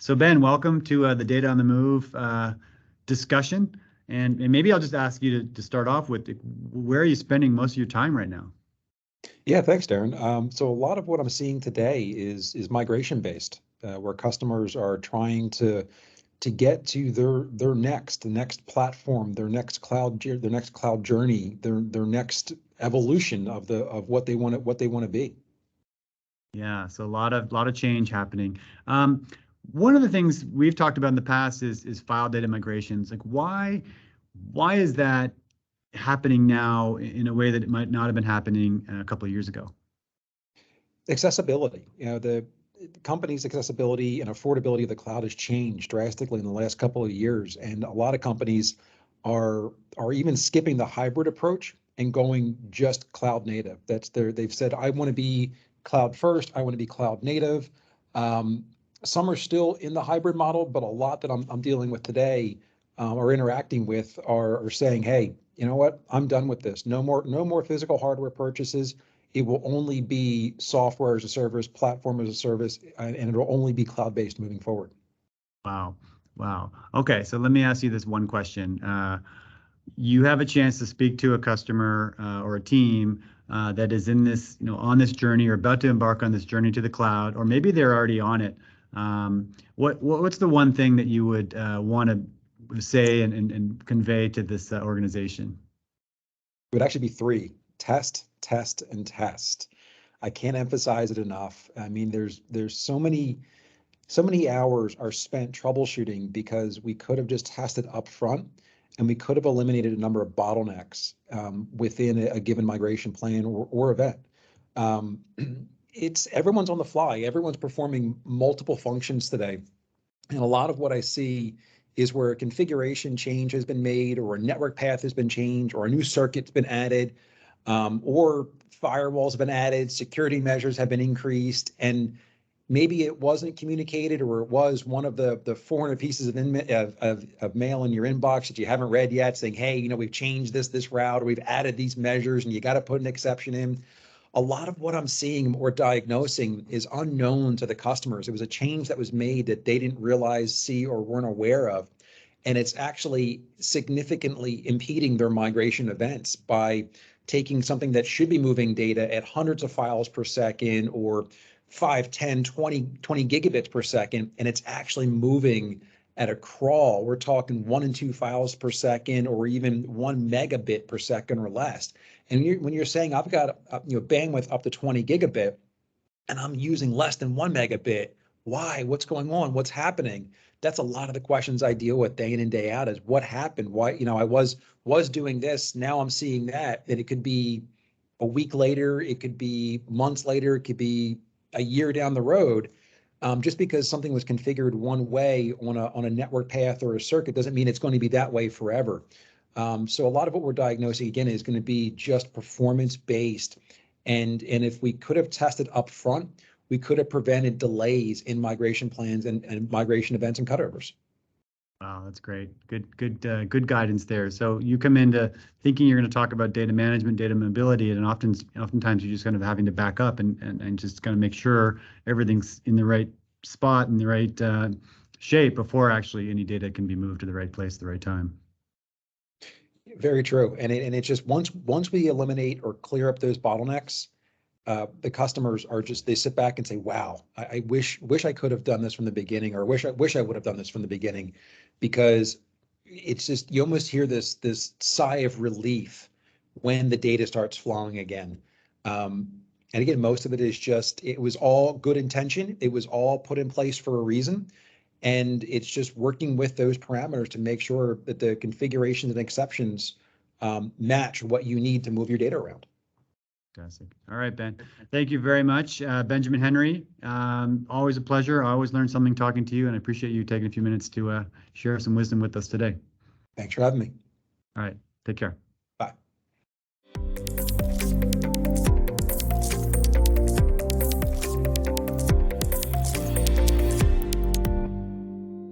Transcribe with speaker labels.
Speaker 1: So Ben, welcome to the Data on the Move discussion. And maybe I'll just ask you to start off with, where are you spending most of your time right now?
Speaker 2: Yeah, thanks, Darren. So a lot of what I'm seeing today is migration based, where customers are trying to get to their the next platform, their next cloud journey, their next evolution of what they want to be.
Speaker 1: Yeah, so a lot of change happening. One of the things we've talked about in the past is file data migrations. Like why is that happening now in a way that it might not have been happening a couple of years ago?
Speaker 2: Accessibility, the company's accessibility and affordability of the cloud has changed drastically in the last couple of years, and a lot of companies are even skipping the hybrid approach and going just cloud native. They've said, I want to be cloud first, I want to be cloud native. Some are still in the hybrid model, but a lot that I'm dealing with today or interacting with are saying, hey, you know what, I'm done with this. No more physical hardware purchases. It will only be software as a service, platform as a service, and it'll only be cloud-based moving forward.
Speaker 1: Wow. Wow. Okay, so let me ask you this one question. You have a chance to speak to a customer or a team that is in this, on this journey or about to embark on this journey to the cloud, or maybe they're already on it. What's the one thing that you would want to say and convey to this organization?
Speaker 2: It would actually be three: test, test, and test. I can't emphasize it enough. I mean, there's so many hours are spent troubleshooting because we could have just tested up front, and we could have eliminated a number of bottlenecks within a given migration plan or event. Everyone's on the fly. Everyone's performing multiple functions today. And a lot of what I see is where a configuration change has been made, or a network path has been changed, or a new circuit's been added, or firewalls have been added, security measures have been increased, and maybe it wasn't communicated, or it was one of the 400 pieces of mail in your inbox that you haven't read yet, saying, hey, we've changed this route, or we've added these measures, and you got to put an exception in. A lot of what I'm seeing or diagnosing is unknown to the customers. It was a change that was made that they didn't realize, see, or weren't aware of. And it's actually significantly impeding their migration events by taking something that should be moving data at hundreds of files per second, or 5, 10, 20 gigabits per second, and it's actually moving at a crawl. We're talking 1 and 2 files per second, or even 1 megabit per second or less. And when you're saying I've got bandwidth up to 20 gigabit, and I'm using less than 1 megabit, why? What's going on? What's happening? That's a lot of the questions I deal with day in and day out. Is what happened? Why? I was doing this, now I'm seeing that. And it could be a week later, it could be months later, it could be a year down the road. Just because something was configured one way on a network path or a circuit doesn't mean it's going to be that way forever. So a lot of what we're diagnosing, again, is going to be just performance based. And if we could have tested up front, we could have prevented delays in migration plans and migration events and cutovers.
Speaker 1: Wow, that's great. Good guidance there. So you come into thinking you're going to talk about data management, data mobility, and oftentimes you're just kind of having to back up and just kind of make sure everything's in the right spot, in the right shape before actually any data can be moved to the right place at the right time.
Speaker 2: Very true. And it's just once we eliminate or clear up those bottlenecks, the customers they sit back and say, wow, I wish I could have done this from the beginning, or wish I would have done this from the beginning, because it's just, you almost hear this sigh of relief when the data starts flowing again. And again, most of it is just, it was all good intention. It was all put in place for a reason. And it's just working with those parameters to make sure that the configurations and exceptions match what you need to move your data around.
Speaker 1: Fantastic. All right, Ben. Thank you very much, Benjamin Henry. Always a pleasure. I always learn something talking to you, and I appreciate you taking a few minutes to share some wisdom with us today.
Speaker 2: Thanks for having me.
Speaker 1: All right. Take care.